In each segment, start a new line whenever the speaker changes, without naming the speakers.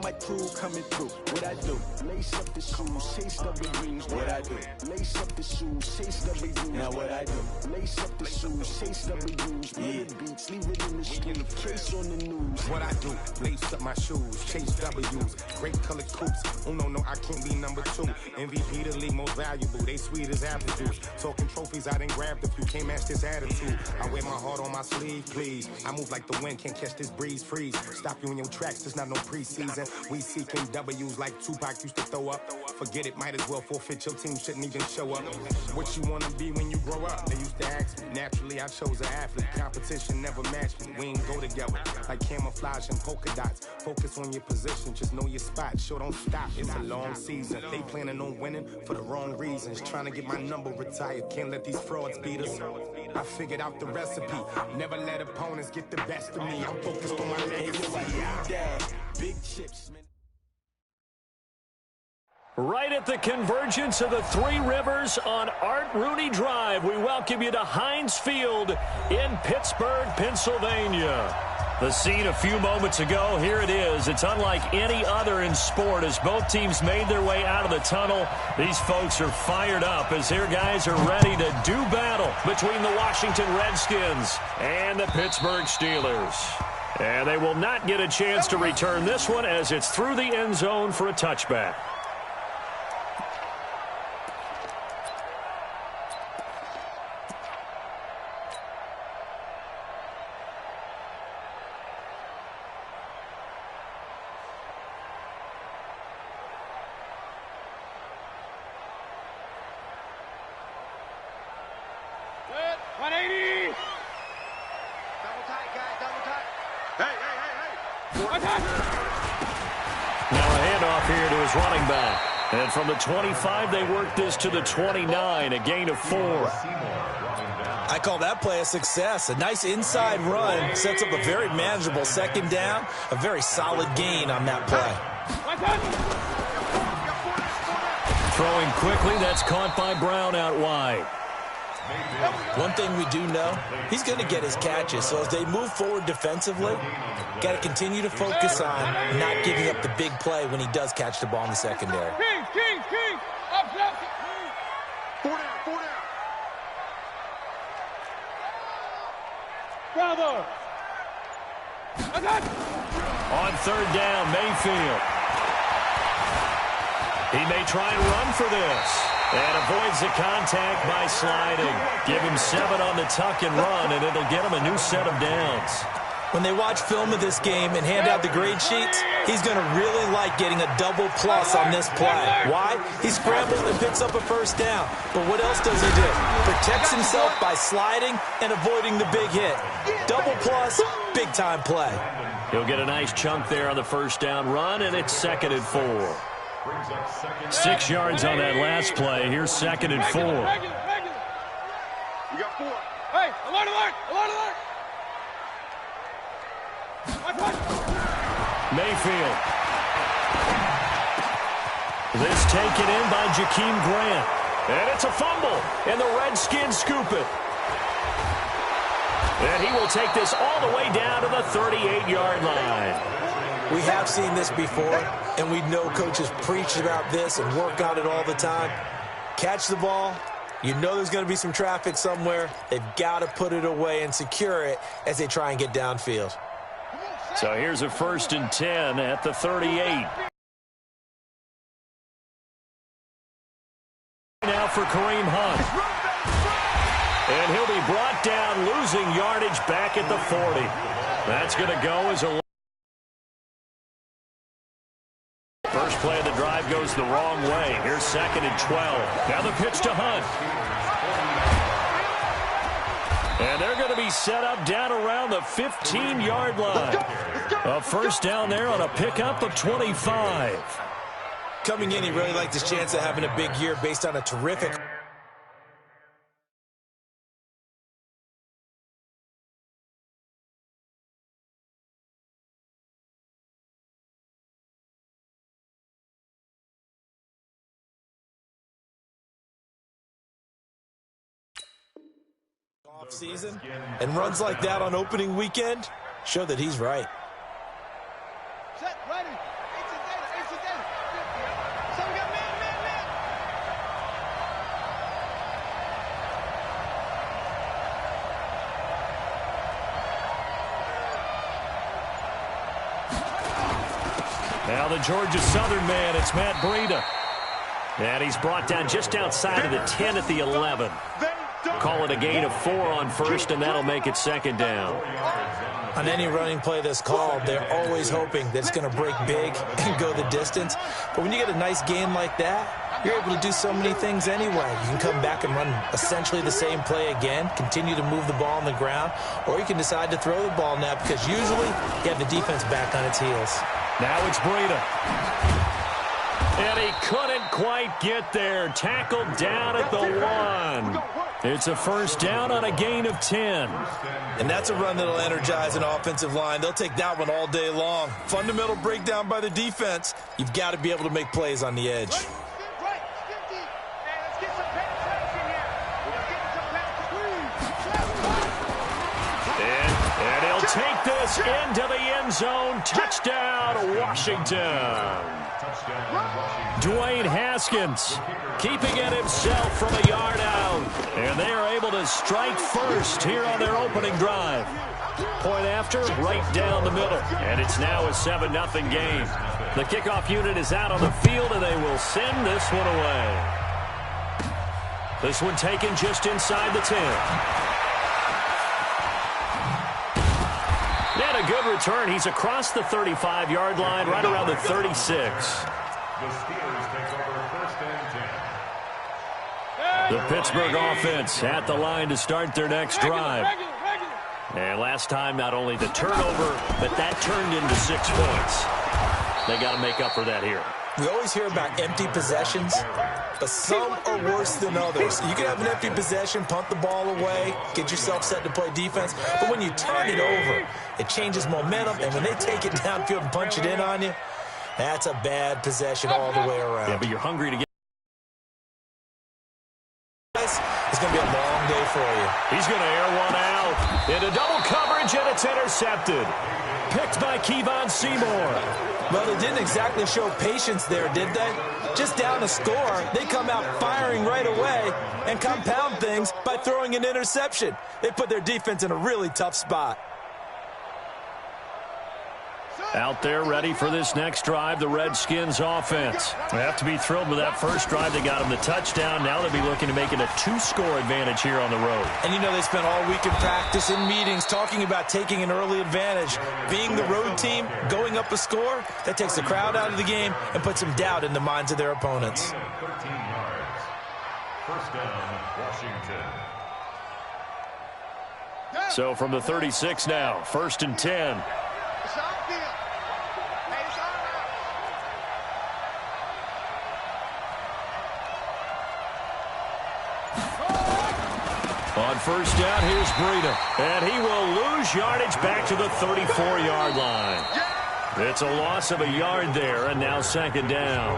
my crew coming through. What I do? Lace up the shoes, chase W's. What I do? Lace up the shoes, chase W's. Now what I do? Lace up the shoes, chase W's. Yeah, beats, leave it in the street, case on the news.
What I do? Lace up my shoes, chase W's. Great colored coops. Oh no, I can't be number 2. MVP the league most valuable. They sweet as apple juice. Talking trophies, I done grabbed a few. Can't match this attitude. I wear my heart on my sleeve, please. I move like the wind, can't catch this breeze. Freeze. Stop you in your tracks. There's not no preseason. We seeking W's like Tupac used to throw up. Forget it, might as well forfeit. Your team shouldn't even show up. What you wanna be when you grow up? They used to ask me. Naturally, I chose an athlete. Competition never matched me. We ain't go together like camouflage and polka dots. Focus on your position, just know your spot. Sure, don't stop. It's a long season. They planning on winning for the wrong reasons. Trying to get my number retired. Can't let these frauds beat us. I figured out the recipe. Never let opponents get the best of me. I'm focused on my legacy. Big chips, man.
Right at the convergence of the Three Rivers on Art Rooney Drive, we welcome you to Heinz Field in Pittsburgh, Pennsylvania. The scene a few moments ago, here it is. It's unlike any other in sport as both teams made their way out of the tunnel. These folks are fired up as their guys are ready to do battle between the Washington Redskins and the Pittsburgh Steelers. And they will not get a chance to return this one as it's through the end zone for a touchback. Running back. And from the 25, they work this to the 29, a gain of 4.
I call that play a success. A nice inside run sets up a very manageable second down, a very solid gain on that play.
Throwing quickly, that's caught by Brown out wide.
One thing we do know, he's going to get his catches. So as they move forward defensively, got to continue to focus on not giving up the big play when he does catch the ball in the secondary.
King. Up, left. 4 down. Bravo.
On third down, Mayfield. He may try and run for this. And avoids the contact by sliding. Give him 7 on the tuck and run, and it'll get him a new set of downs.
When they watch film of this game and hand out the grade sheets, he's going to really like getting a double plus on this play. Why? He scrambles and picks up a first down. But what else does he do? Protects himself by sliding and avoiding the big hit. Double plus, big-time play.
He'll get a nice chunk there on the first down run, and it's 2nd and 4. 6 yards on that last play. Here's 2nd and 4.
You got 4. Hey, alert!
Mayfield. This taken in by Jakeem Grant. And it's a fumble, and the Redskins scoop it. And he will take this all the way down to the 38-yard line.
We have seen this before, and we know coaches preach about this and work on it all the time. Catch the ball. You know there's going to be some traffic somewhere. They've got to put it away and secure it as they try and get downfield.
So here's a 1st and 10 at the 38. Now for Kareem Hunt. And he'll be brought down, losing yardage back at the 40. That's going to go as a first play of the drive goes the wrong way. Here's 2nd and 12. Now the pitch to Hunt. And they're going to be set up down around the 15-yard line. A first down there on a pickup of 25.
Coming in, he really liked his chance of having a big year based on a terrific season, and runs like that on opening weekend show that he's right.
Set, ready.
Now the Georgia Southern man, it's Matt Breida. And he's brought down just outside of the 10 at the 11. Call it a gain of 4 on first, and that'll make it second down.
On any running play that's called, they're always hoping that it's going to break big and go the distance. But when you get a nice gain like that, you're able to do so many things anyway. You can come back and run essentially the same play again, continue to move the ball on the ground, or you can decide to throw the ball now because usually you have the defense back on its heels.
Now it's Breida. And he couldn't quite get there. Tackled down at the 1. It's a first down on a gain of 10.
And that's a run that'll energize an offensive line. They'll take that one all day long. Fundamental breakdown by the defense. You've got to be able to make plays on the edge.
And he'll take this into the end zone. Touchdown, Washington. Dwayne Haskins keeping it himself from a yard out. And they are able to strike first here on their opening drive. Point after, right down the middle. And it's now a 7-0 game. The kickoff unit is out on the field, and they will send this one away. This one taken just inside the 10. And a good return. He's across the 35-yard line, right around the 36.
The Steelers take over first and 10.
The Pittsburgh offense at the line to start their next drive. And last time, not only the turnover, but that turned into 6 points. They got to make up for that here.
We always hear about empty possessions, but some are worse than others. You can have an empty possession, punt the ball away, get yourself set to play defense, but when you turn it over, it changes momentum, and when they take it downfield and punch it in on you, that's a bad possession all the way around.
Yeah, but you're hungry to get.
It's going to be a long day for you.
He's going to air one out. Into double coverage, and it's intercepted. Picked by Kevon Seymour.
Well, they didn't exactly show patience there, did they? Just down a score, they come out firing right away and compound things by throwing an interception. They put their defense in a really tough spot.
Out there ready for this next drive, the Redskins offense. They have to be thrilled with that first drive. They got them the touchdown. Now they'll be looking to make it a 2-score advantage here on the road.
And you know they spent all week in practice and meetings talking about taking an early advantage. Being the road team, going up a score, that takes the crowd out of the game and puts some doubt in the minds of their opponents.
13 yards. First down, Washington.
So from the 36 now, 1st and 10. On first down, here's Breida. And he will lose yardage back to the 34-yard line. It's a loss of a yard there, and now second down.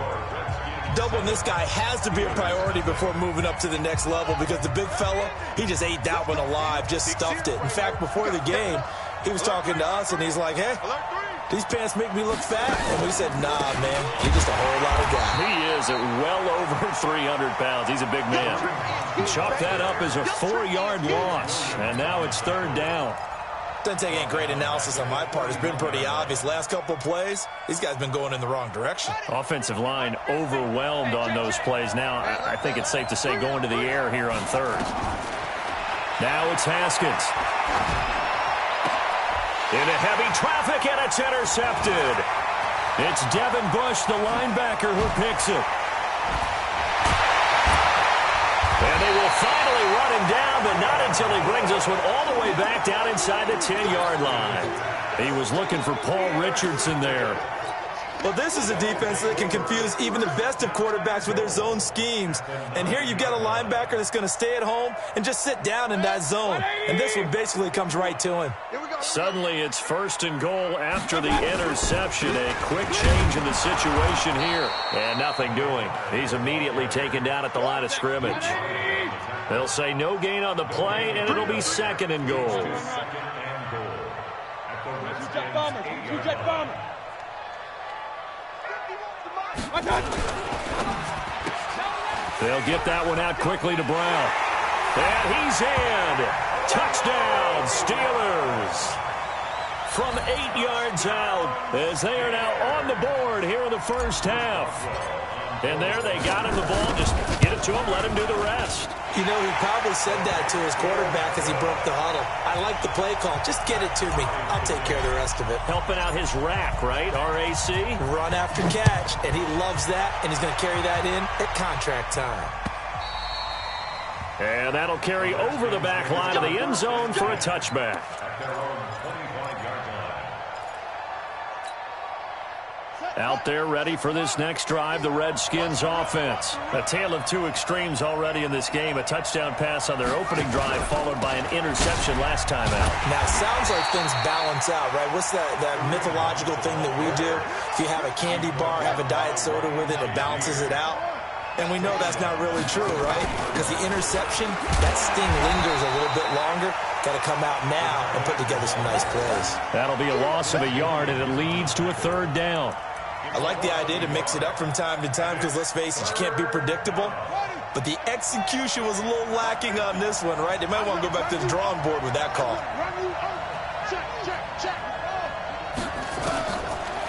Doubling this guy has to be a priority before moving up to the next level because the big fella, he just ate that one alive, just stuffed it. In fact, before the game, he was talking to us, and he's like, hey, these pants make me look fat. And we said, nah, man, you're just a whole lot of guy.
He is at well over 300 pounds. He's a big man. Chalk that up as a 4-yard loss. And now it's third down.
Doesn't take any great analysis on my part. It's been pretty obvious. Last couple of plays, these guys been going in the wrong direction.
Offensive line overwhelmed on those plays. Now, I think it's safe to say going to the air here on third. Now it's Haskins. Into heavy traffic, and it's intercepted. It's Devin Bush, the linebacker, who picks it. And they will finally run him down, but not until he brings this one all the way back down inside the 10-yard line. He was looking for Paul Richardson there.
Well, this is a defense that can confuse even the best of quarterbacks with their zone schemes. And here you've got a linebacker that's going to stay at home and just sit down in that zone. And this one basically comes right to him.
Suddenly it's 1st and goal after the interception. A quick change in the situation here. And nothing doing. He's immediately taken down at the line of scrimmage. They'll say no gain on the play, and it'll be 2nd and goal.
Two-jet bomber. Two-jet bomber.
They'll get that one out quickly to Brown. And he's in. Touchdown, Steelers. From 8 yards out, as they are now on the board the first half. And there they got him the ball. Just get it to him, let him do the rest.
You know, he probably said that to his quarterback as he broke the huddle. I like the play call. Just get it to me. I'll take care of the rest of it.
Helping out his rack, right? RAC?
Run after catch, and he loves that, and he's going to carry that in at contract time.
And that'll carry over the back line of the end zone for a touchback. Out there ready for this next drive, the Redskins offense. A tale of two extremes already in this game. A touchdown pass on their opening drive followed by an interception last time out.
Now, it sounds like things balance out, right? What's that mythological thing that we do? If you have a candy bar, have a diet soda with it, it balances it out. And we know that's not really true, right? Because the interception, that sting lingers a little bit longer. Got to come out now and put together some nice plays.
That'll be a loss of a yard, and it leads to a third down.
I like the idea to mix it up from time to time because, let's face it, you can't be predictable. But the execution was a little lacking on this one, right? They might want to go back to the drawing board with that call.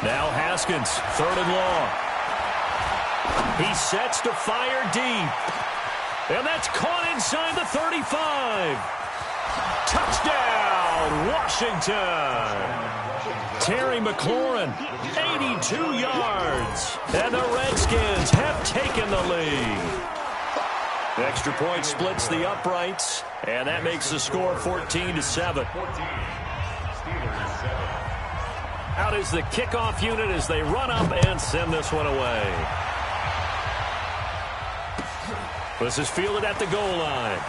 Now Haskins, third and long. He sets to fire deep. And that's caught inside the 35. Touchdown, Washington. Terry McLaurin, 82 yards. And the Redskins have taken the lead. Extra point splits the uprights, and that makes the score 14-7. Out is the kickoff unit as they run up and send this one away. This is fielded at the goal line.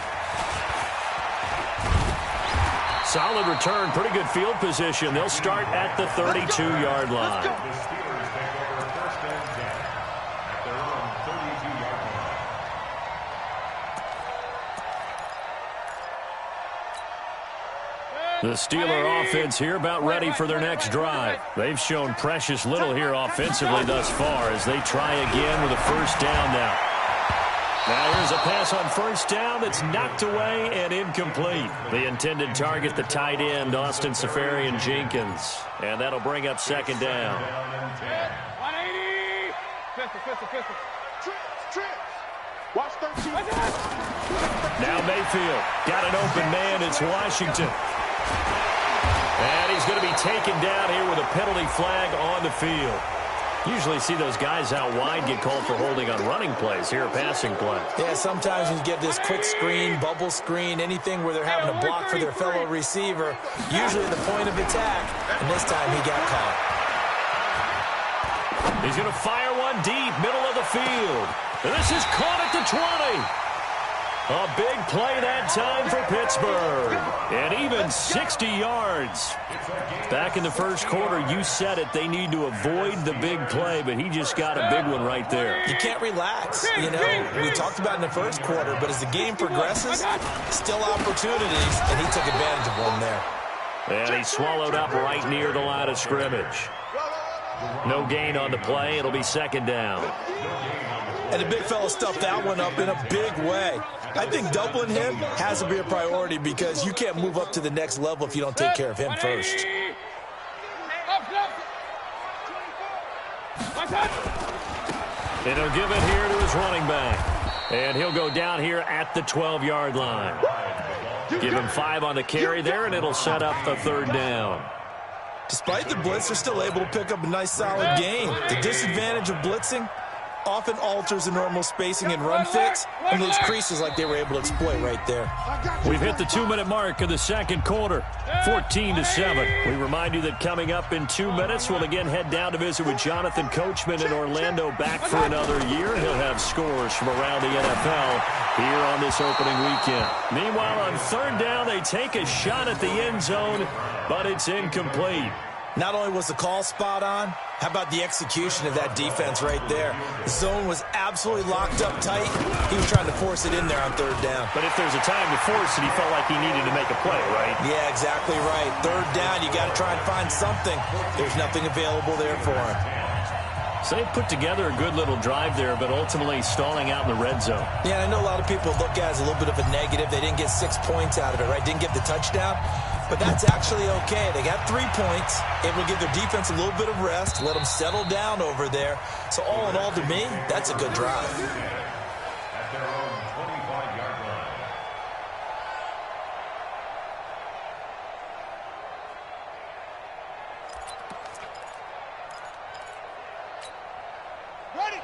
Solid return, pretty good field position. They'll start at the 32-yard line.
The Steelers take over first and 10 at their own 32-yard line.
The Steeler offense here about ready for their next drive. They've shown precious little here offensively thus far as they try again with a first down now. Now here's a pass on first down that's knocked away and incomplete. The intended target, the tight end, Austin Safarian-Jenkins. And that'll bring up second down.
180. Pistol. Watch 13.
Now Mayfield got an open man. It's Washington. And he's going to be taken down here with a penalty flag on the field. Usually see those guys out wide get called for holding on running plays. Here a passing play.
Yeah, sometimes you get this quick screen, bubble screen, anything where they're having to block for their fellow receiver, usually the point of attack, and this time he got caught.
He's going to fire one deep, middle of the field. And this is caught at the 20. A big play that time for Pittsburgh. And even 60 yards. Back in the first quarter, you said it, they need to avoid the big play, but he just got a big one right there.
You can't relax. You know, we talked about in the first quarter, but as the game progresses, still opportunities, and he took advantage of one there.
And he swallowed up right near the line of scrimmage. No gain on the play. It'll be second down.
And the big fella stuffed that one up in a big way. I think doubling him has to be a priority because you can't move up to the next level if you don't take care of him first.
And he'll give it here to his running back. And he'll go down here at the 12-yard line. Give him 5 on the carry there, and it'll set up the third down.
Despite the blitz, they're still able to pick up a nice, solid gain. The disadvantage of blitzing often alters the normal spacing and run fix, and those creases like they were able to exploit right there.
We've hit the 2-minute mark of the second quarter, 14-7. We remind you that coming up in 2 minutes, we'll again head down to visit with Jonathan Coachman in Orlando, back for another year. He'll have scores from around the NFL here on this opening weekend. Meanwhile, on third down, they take a shot at the end zone, but it's incomplete.
Not only was the call spot on, how about the execution of that defense right there? The zone was absolutely locked up tight. He was trying to force it in there on third down.
But if there's a time to force it, he felt like he needed to make a play, right?
Yeah, exactly right. Third down, you got to try and find something. There's nothing available there for him.
So they put together a good little drive there, but ultimately stalling out in the red zone.
Yeah, I know a lot of people look at it as a little bit of a negative. They didn't get 6 points out of it, right? Didn't get the touchdown. But that's actually okay. They got 3 points. Able to give their defense a little bit of rest, let them settle down over there. So all in all, to me, that's a good drive.
At their own 25-yard line.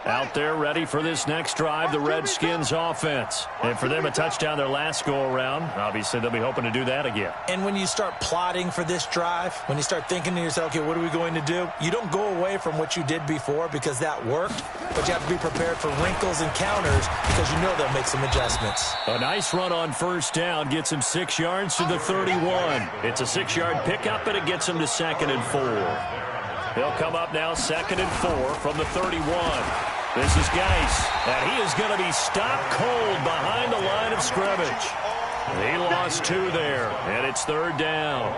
Out there ready for this next drive, the Redskins offense. And for them, a touchdown their last go-around. Obviously, they'll be hoping to do that again.
And when you start plotting for this drive, when you start thinking to yourself, okay, what are we going to do? You don't go away from what you did before because that worked, but you have to be prepared for wrinkles and counters because you know they'll make some adjustments.
A nice run on first down gets him 6 yards to the 31. It's a 6-yard pickup, and it gets him to 2nd and 4. He'll come up now 2nd and 4 from the 31. This is Geis, and he is going to be stopped cold behind the line of scrimmage. He lost 2 there, and it's 3rd down.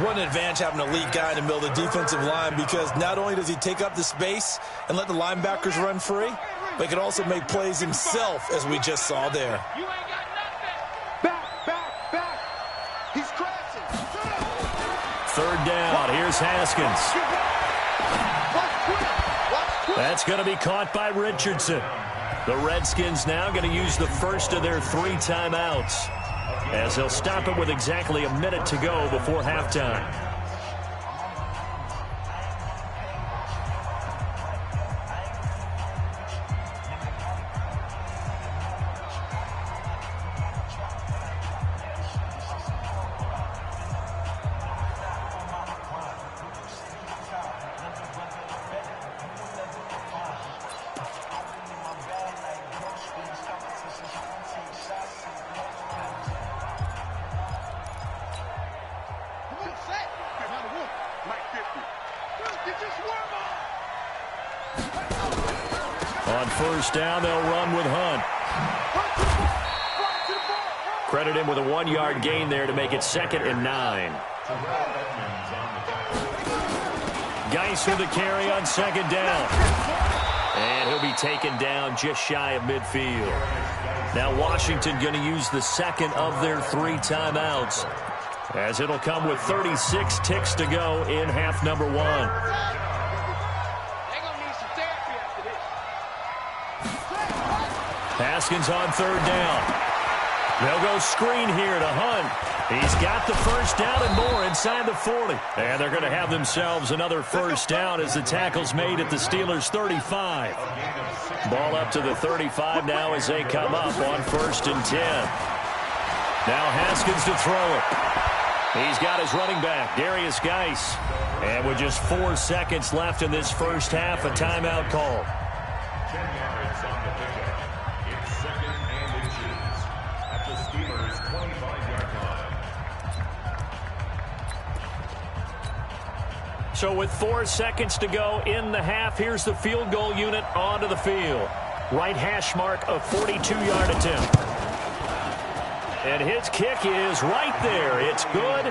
What an advantage having an elite guy in the middle of the defensive line, because not only does he take up the space and let the linebackers run free, but he can also make plays himself, as we just saw there.
You ain't got nothing. Back. He's crashing.
3rd down. Here's Haskins. That's going to be caught by Richardson. The Redskins now going to use the first of their 3 timeouts, as they'll stop it with exactly a minute to go before halftime. On first down, they'll run with Hunt. Credit him with a 1-yard gain there to make it 2nd and 9. Geis with a carry on 2nd down. And he'll be taken down just shy of midfield. Now Washington going to use the 2nd of their 3 timeouts, as it'll come with 36 ticks to go in half number 1. Haskins on 3rd down. They'll go screen here to Hunt. He's got the first down and more inside the 40. And they're going to have themselves another first down as the tackle's made at the Steelers' 35. Ball up to the 35 now as they come up on 1st and 10. Now Haskins to throw it. He's got his running back, Darius Geis. And with just 4 seconds left in this first half, a timeout call.
10 yards on the pickup. It's 2nd and inches at the Steelers' 25-yard line.
So with 4 seconds to go in the half, here's the field goal unit onto the field. Right hash mark, a 42-yard attempt. And his kick is right there. It's good,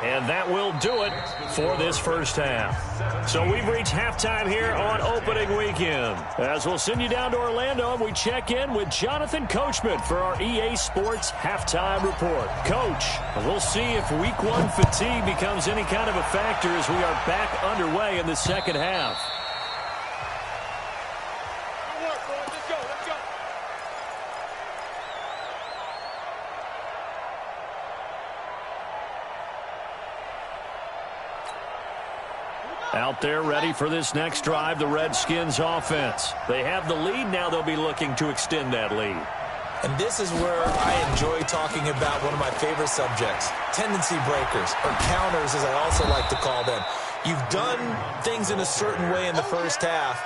and that will do it for this first half. So we've reached halftime here on opening weekend, as we'll send you down to Orlando and we check in with Jonathan Coachman for our EA Sports Halftime Report. Coach, we'll see if Week 1 fatigue becomes any kind of a factor as we are back underway in the second half. Out there ready for this next drive, the Redskins offense. They have the lead. Now they'll be looking to extend that lead.
And this is where I enjoy talking about one of my favorite subjects, tendency breakers, or counters as I also like to call them. You've done things in a certain way in the first half,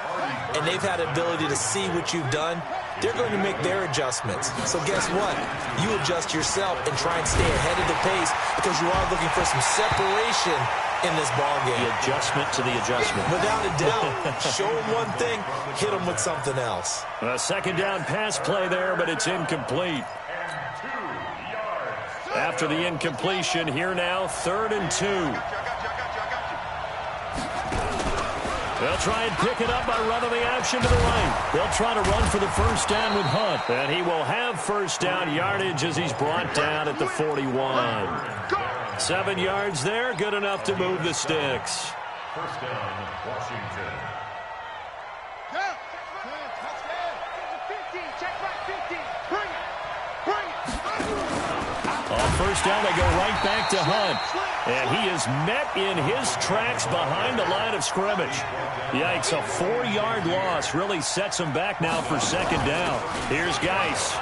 and they've had the ability to see what you've done. They're going to make their adjustments. So guess what? You adjust yourself and try and stay ahead of the pace, because you are looking for some separation in this ball game.
The adjustment to the adjustment.
Without a doubt. Show them one thing, hit them with something else.
A second down pass play there, but it's incomplete. After the incompletion, here now, 3rd and 2. They'll try and pick it up by running the option to the right. They'll try to run for the first down with Hunt. And he will have first down yardage as he's brought down at the 41. 7 yards there, good enough to move the sticks.
First down, Washington.
On first down, they go right back to Hunt. And he is met in his tracks behind the line of scrimmage. Yikes, a 4-yard loss really sets him back now for second down. Here's Geis.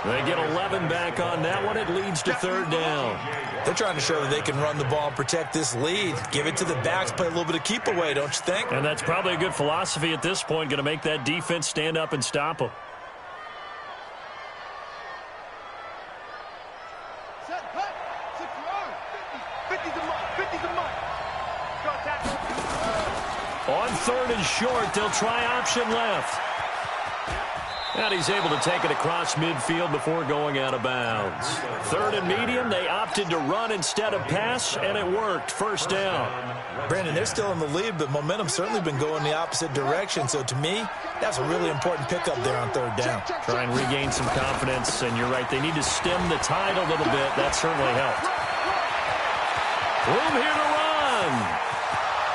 They get 11 back on that one. It leads to third down.
They're trying to show that they can run the ball and protect this lead. Give it to the backs, play a little bit of keep away, don't you think?
And that's probably a good philosophy at this point, going to make that defense stand up and stop them. On third and short, they'll try option left. And he's able to take it across midfield before going out of bounds. Third and medium, they opted to run instead of pass, and it worked. First down.
Brandon, they're still in the lead, but momentum's certainly been going the opposite direction. So to me, that's a really important pickup there on third down.
Try and regain some confidence, and you're right, they need to stem the tide a little bit. That certainly helped. Room here to run.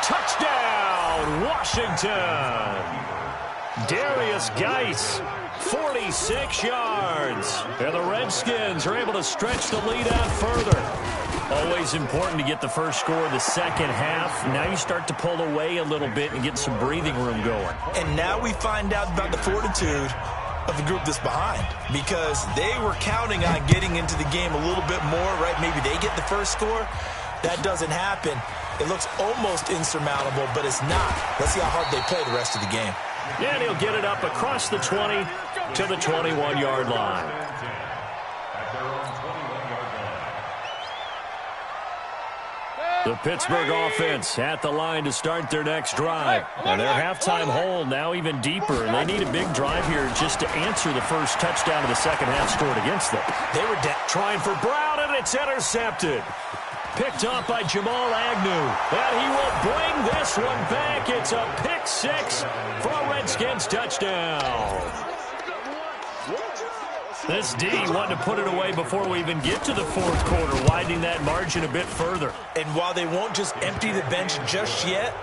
Touchdown, Washington. Darius Geis, 46 yards. And the Redskins are able to stretch the lead out further. Always important to get the first score of the second half. Now you start to pull away a little bit and get some breathing room going.
And now we find out about the fortitude of the group that's behind, because they were counting on getting into the game a little bit more, right? Maybe they get the first score. That doesn't happen. It looks almost insurmountable, but it's not. Let's see how hard they play the rest of the game.
And he'll get it up across the 20 to the 21-yard line. The Pittsburgh offense at the line to start their next drive. And their halftime hole now even deeper. And they need a big drive here just to answer the first touchdown of the second half scored against them.
They were
trying for Brown, and it's intercepted. Picked off by Jamal Agnew. And he will bring this one back. It's a pick six for a Redskins touchdown. This D wanted to put it away before we even get to the fourth quarter, widening that margin a bit further.
And while they won't just empty the bench just yet,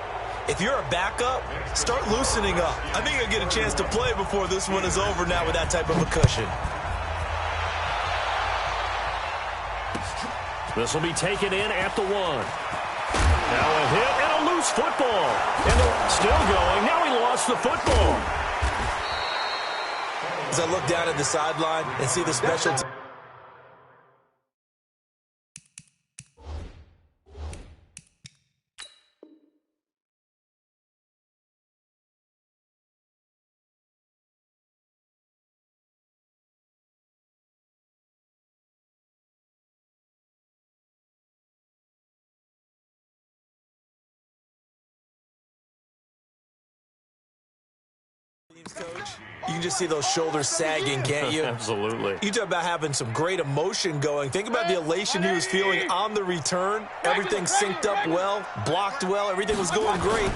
if you're a backup, start loosening up. I think you'll get a chance to play before this one is over now with that type of a cushion.
This will be taken in at the 1. Now a hit and a loose football. And they're still going. Now he lost the football.
As I look down at the sideline and see the special team. Coach, you can just see those shoulders sagging, can't you?
Absolutely.
You talk about having some great emotion going. Think about the elation he was feeling on the return. Everything synced up well, blocked well, everything was going great,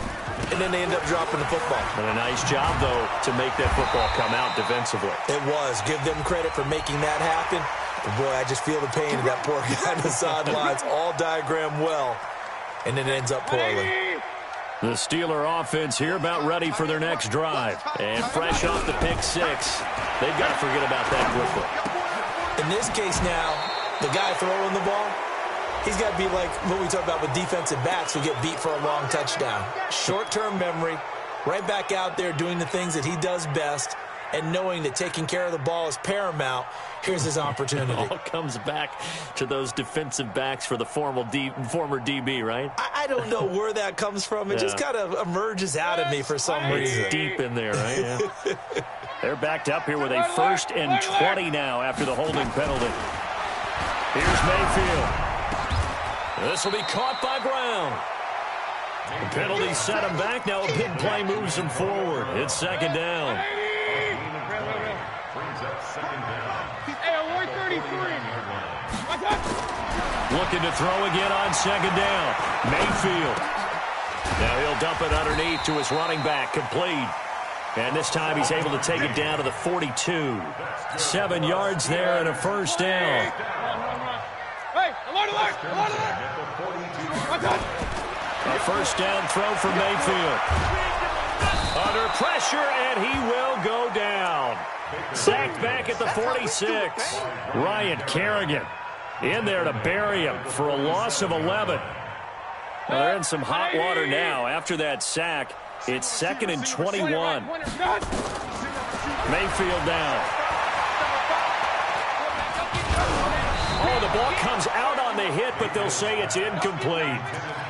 and then they end up dropping the football.
And a nice job, though, to make that football come out defensively.
It was. Give them credit for making that happen. But boy, I just feel the pain of that poor guy on the sidelines. All diagrammed well, and it ends up poorly.
The Steeler offense here about ready for their next drive. And fresh off the pick six, they've got to forget about that quickly.
In this case now, the guy throwing the ball, he's got to be like what we talk about with defensive backs who get beat for a long touchdown. Short-term memory, right back out there doing the things that he does best, and knowing that taking care of the ball is paramount. Here's his opportunity.
It all comes back to those defensive backs for the former DB, right?
I don't know where that comes from. It just kind of emerges out of me for some reason.
It's deep in there, right? Yeah. They're backed up here with a 1st and 20 now after the holding penalty. Here's Mayfield. This will be caught by Brown. The penalty set him back. Now a big play moves him forward. It's second down. Looking to throw again on second down. Mayfield. Now he'll dump it underneath to his running back. Complete. And this time he's able to take it down to the 42. 7 yards there and a first down.
Hey, alert!
A first down throw for Mayfield. Under pressure, and he will go down. Sacked back at the 46. Ryan Kerrigan in there to bury him for a loss of 11. Well, they're in some hot water now. After that sack, it's 2nd and 21. Mayfield down. Oh, the ball comes out on the hit, but they'll say it's incomplete.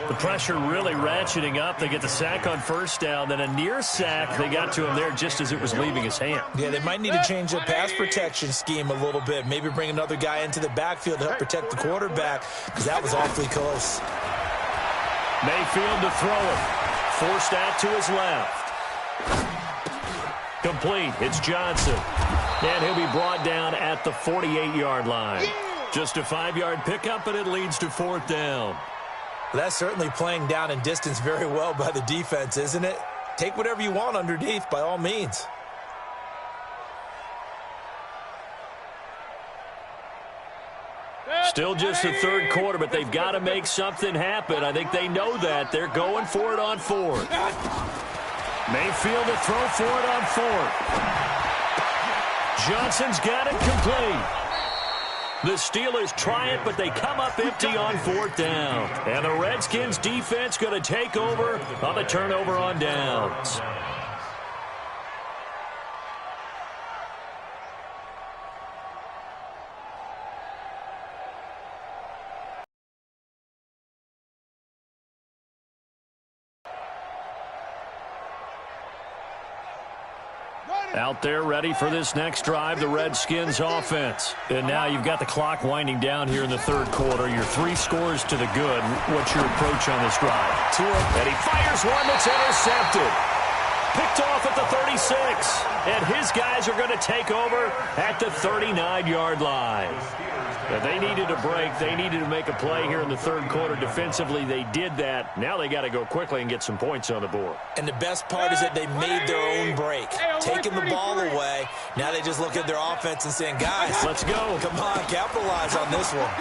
The pressure really ratcheting up. They get the sack on first down, then a near sack. They got to him there just as it was leaving his hand.
Yeah, they might need to change their pass protection scheme a little bit. Maybe bring another guy into the backfield to help protect the quarterback, because that was awfully close.
Mayfield to throw it. Forced out to his left. Complete. It's Johnson. And he'll be brought down at the 48-yard line. Just a 5-yard pickup, and it leads to 4th down.
That's certainly playing down and distance very well by the defense, isn't it? Take whatever you want underneath, by all means.
Still just the third quarter, but they've got to make something happen. I think they know that. They're going for it on 4th. Mayfield to throw for it on 4th. Johnson's got it complete. The Steelers try it, but they come up empty on 4th down. And the Redskins defense going to take over on the turnover on downs. Out there ready for this next drive, the Redskins offense. And now you've got the clock winding down here in the third quarter. Your 3 scores to the good. What's your approach on this drive? And he fires one that's intercepted. Picked off at the 36. And his guys are going to take over at the 39-yard line. Now, they needed a break. They needed to make a play here in the third quarter. Defensively, they did that. Now they got to go quickly and get some points on the board.
And the best part is that they made their own break. Taking the ball away. Now they just look at their offense and saying, guys,
let's go.
Come on, capitalize on this one.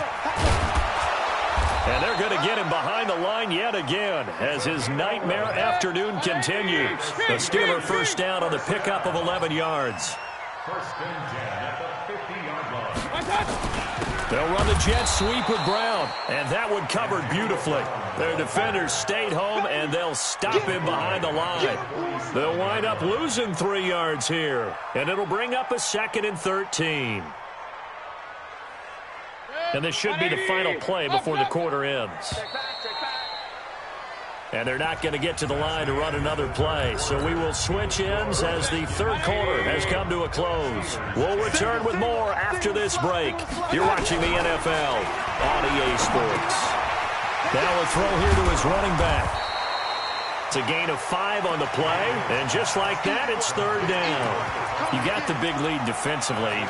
And they're going to get him behind the line yet again as his nightmare afternoon continues. The Steeler first down on the pickup of 11 yards.
First and 10 at the 50-yard line.
They'll run the jet sweep with Brown, and that one covered beautifully. Their defenders stayed home, and they'll stop him behind the line. They'll wind up losing 3 yards here, and it'll bring up a 2nd and 13. And this should be the final play before the quarter ends. And they're not going to get to the line to run another play. So we will switch ends as the third quarter has come to a close. We'll return with more after this break. You're watching the NFL on EA Sports. Now a throw here to his running back. It's a gain of 5 on the play. And just like that, it's 3rd down. You got the big lead defensively.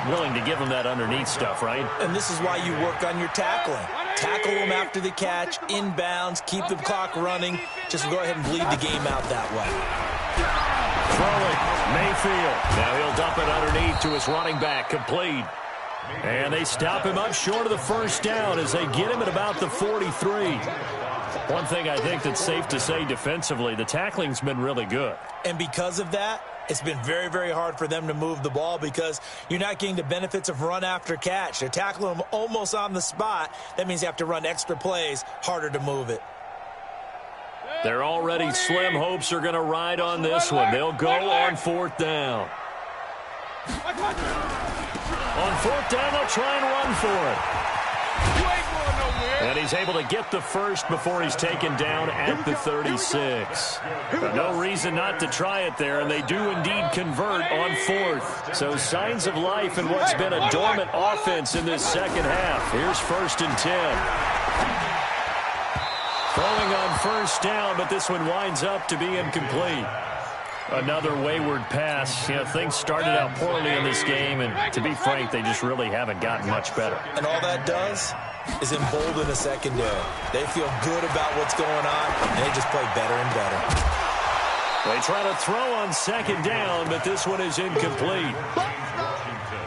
Willing to give them that underneath stuff, right?
And this is why you work on your tackling. Tackle them after the catch, inbounds, keep the clock running. Just go ahead and bleed the game out that way.
Throwing, Mayfield. Now he'll dump it underneath to his running back, complete. And they stop him up short of the first down as they get him at about the 43. One thing I think that's safe to say defensively, the tackling's been really good.
And because of that, it's been very, very hard for them to move the ball because you're not getting the benefits of run after catch. They're tackling them almost on the spot. That means you have to run extra plays, harder to move it.
Their already slim hopes are going to ride on this one. They'll go on 4th down. On 4th down, they'll try and run for it. And he's able to get the first before he's taken down at the 36. But no reason not to try it there, and they do indeed convert on 4th. So signs of life in what's been a dormant offense in this second half. Here's 1st and 10. Throwing on first down, but this one winds up to be incomplete. Another wayward pass. You know, things started out poorly in this game, and to be frank, they just really haven't gotten much better.
And all that does is embolden a secondary. They feel good about what's going on, and they just play better and better.
They try to throw on second down, but this one is incomplete.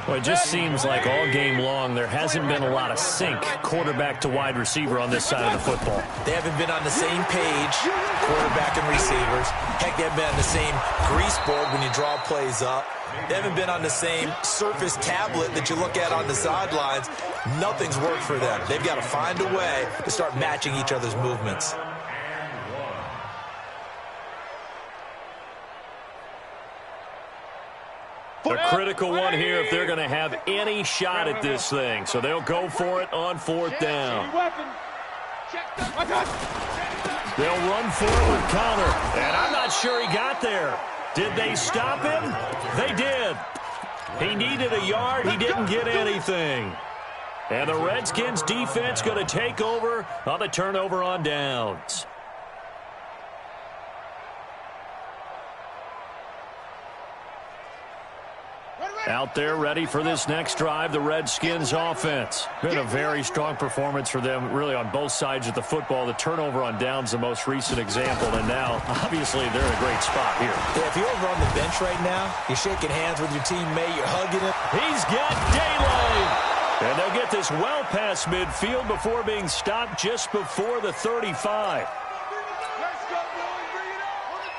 Well, it just seems like all game long there hasn't been a lot of sync quarterback to wide receiver on this side of the football.
They haven't been on the same page, quarterback and receivers. Heck, they haven't been on the same grease board when you draw plays up. They haven't been on the same Surface tablet that you look at on the sidelines. Nothing's worked for them. They've got to find a way to start matching each other's movements.
A critical one here if they're going to have any shot at this thing. So they'll go for it on fourth down. They'll run for it with Connor. And I'm not sure he got there. Did they stop him? They did. He needed a yard. He didn't get anything. And the Redskins defense going to take over on the turnover on downs. Out there ready for this next drive, the Redskins offense. Been a very strong performance for them, really, on both sides of the football. The turnover on downs, the most recent example, and now, obviously, they're in a great spot here.
Yeah, if you're over on the bench right now, you're shaking hands with your teammate, you're hugging him.
He's got daylight! And they'll get this well past midfield before being stopped just before the 35.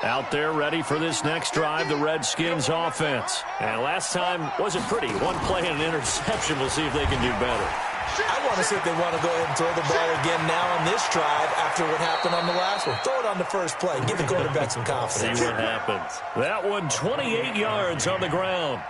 Out there ready for this next drive, the Redskins offense. And last time wasn't pretty. One play and an interception. We'll see if they can do better.
I want to see if they want to go ahead and throw the ball again now on this drive after what happened on the last one. Throw it on the first play. Give the quarterback some confidence.
See what happens. That one, 28 yards on the ground.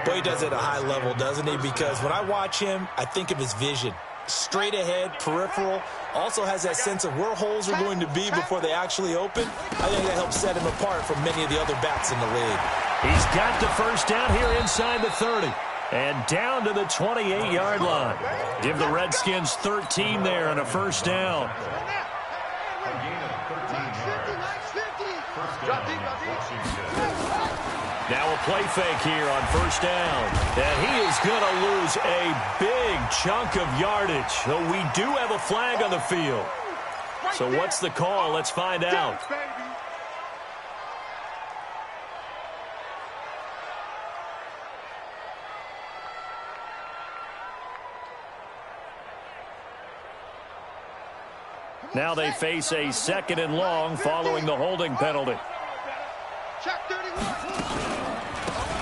Boy, he does it at a high level, doesn't he? Because when I watch him, I think of his vision. Straight ahead, peripheral, also has that sense of where holes are going to be before they actually open. I think that helps set him apart from many of the other backs in the league.
He's got the first down here inside the 30. And down to the 28-yard line. Give the Redskins 13 there and a first down. Now a play fake here on first down. And he is going to lose a big chunk of yardage. Though we do have a flag on the field. So what's the call? Let's find out. Now they face a second and long following the holding penalty.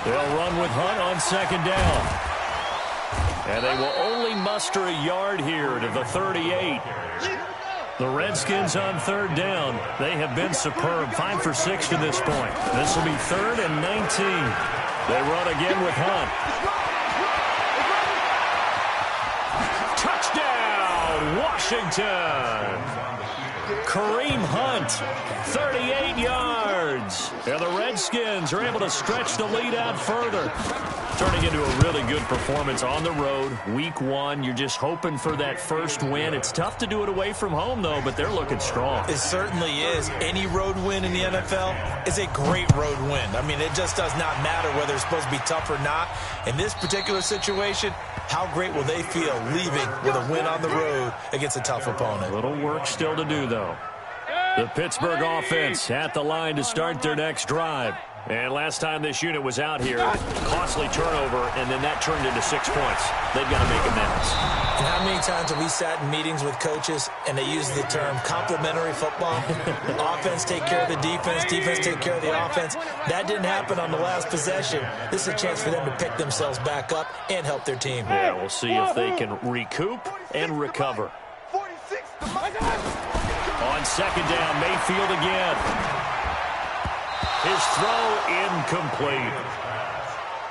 They'll run with Hunt on second down. And they will only muster a yard here to the 38. The Redskins on third down. They have been superb. 5 for 6 to this point. This will be 3rd and 19. They run again with Hunt. Touchdown, Washington. Kareem Hunt, 38 yards. And the Redskins are able to stretch the lead out further. Turning into a really good performance on the road. Week 1, you're just hoping for that first win. It's tough to do it away from home, though, but they're looking strong.
It certainly is. Any road win in the NFL is a great road win. I mean, it just does not matter whether it's supposed to be tough or not. In this particular situation, how great will they feel leaving with a win on the road against a tough opponent?
A little work still to do, though. The Pittsburgh offense at the line to start their next drive. And last time this unit was out here, costly turnover, and then that turned into 6 points. They've got to make amends.
And how many times have we sat in meetings with coaches and they use the term complementary football? Offense take care of the defense, defense take care of the offense. That didn't happen on the last possession. This is a chance for them to pick themselves back up and help their team.
Yeah, we'll see if they can recoup and recover. On second down, Mayfield again. His throw incomplete.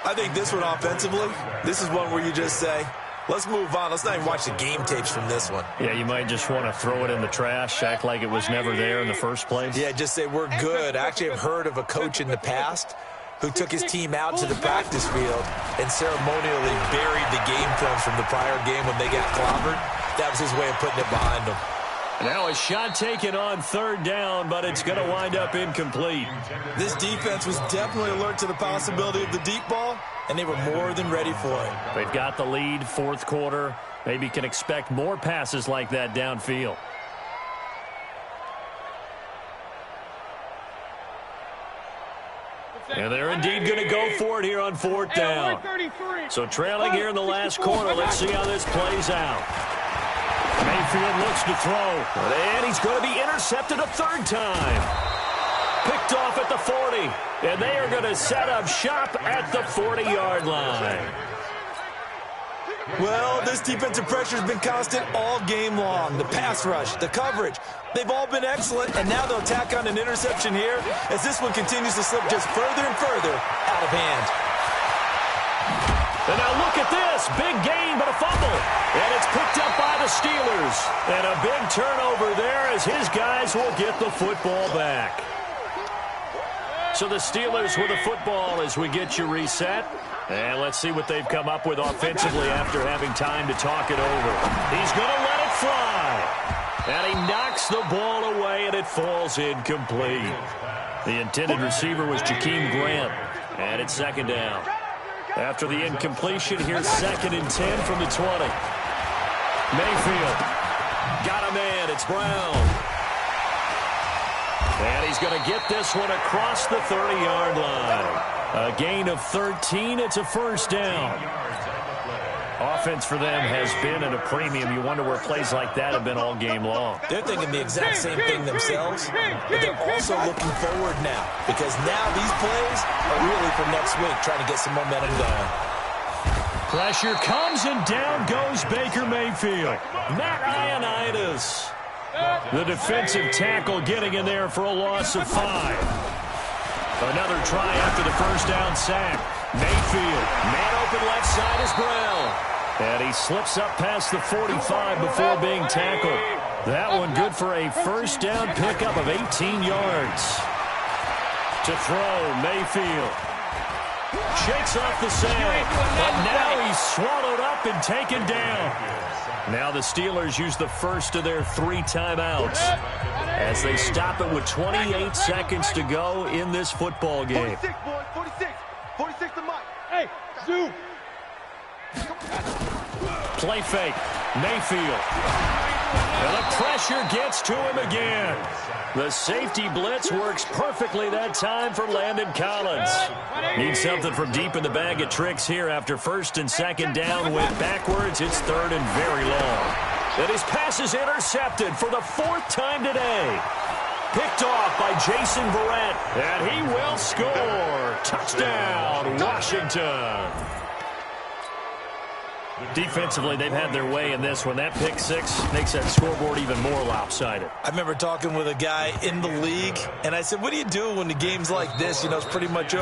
I think this one offensively, this is one where you just say, let's move on. Let's not even watch the game tapes from this one.
Yeah, you might just want to throw it in the trash, act like it was never there in the first place.
Yeah, just say we're good. I actually have heard of a coach in the past who took his team out to the practice field and ceremonially buried the game films from the prior game when they got clobbered. That was his way of putting it behind them.
Now a shot taken on third down, but it's going to wind up incomplete.
This defense was definitely alert to the possibility of the deep ball, and they were more than ready for it.
They've got the lead, fourth quarter. Maybe can expect more passes like that downfield. And they're indeed going to go for it here on 4th down. So trailing here in the last quarter. Let's see how this plays out. Mayfield looks to throw. And he's going to be intercepted a 3rd time. Picked off at the 40. And they are going to set up shop at the 40-yard line.
Well, this defensive pressure has been constant all game long. The pass rush, the coverage, they've all been excellent, and now they'll tack on an interception here as this one continues to slip just further and further out of hand.
And now look at this. Big gain, but a fumble. And it's picked up by the Steelers. And a big turnover there as his guys will get the football back. So the Steelers with the football as we get you reset. And let's see what they've come up with offensively after having time to talk it over. He's going to let it fly. And he knocks the ball away, and it falls incomplete. The intended receiver was Jakeem Grant. And it's 2nd down. After the incompletion, here's 2nd and 10 from the 20. Mayfield got a man. It's Brown. And he's going to get this one across the 30-yard line. A gain of 13. It's a 1st down. Offense for them has been at a premium. You wonder where plays like that have been all game long.
They're thinking the exact same thing themselves, but they're also looking forward now because now these plays are really for next week, trying to get some momentum going.
Pressure comes, and down goes Baker Mayfield. Matt Ioannidis, the defensive tackle, getting in there for a loss of 5. Another try after the 1st down sack. Mayfield, man open left side is Brown. And he slips up past the 45 before being tackled. That one good for a 1st down pickup of 18 yards. To throw, Mayfield. Shakes off the sack. But now he's swallowed up and taken down. Now the Steelers use the first of their 3 timeouts as they stop it with 28 seconds to go in this football game.
46, boys, 46. 46 to Mike. Hey, zoom.
Play fake. Mayfield. And the pressure gets to him again. The safety blitz works perfectly that time for Landon Collins. Needs something from deep in the bag of tricks here after 1st and 2nd down went backwards. It's 3rd and very long. And his pass is intercepted for the 4th time today. Picked off by Jason Verrett. And he will score. Touchdown, Washington. Defensively, they've had their way in this one. That pick 6 makes that scoreboard even more lopsided.
I remember talking with a guy in the league, and I said, what do you do when the game's like this? You know, it's pretty much over.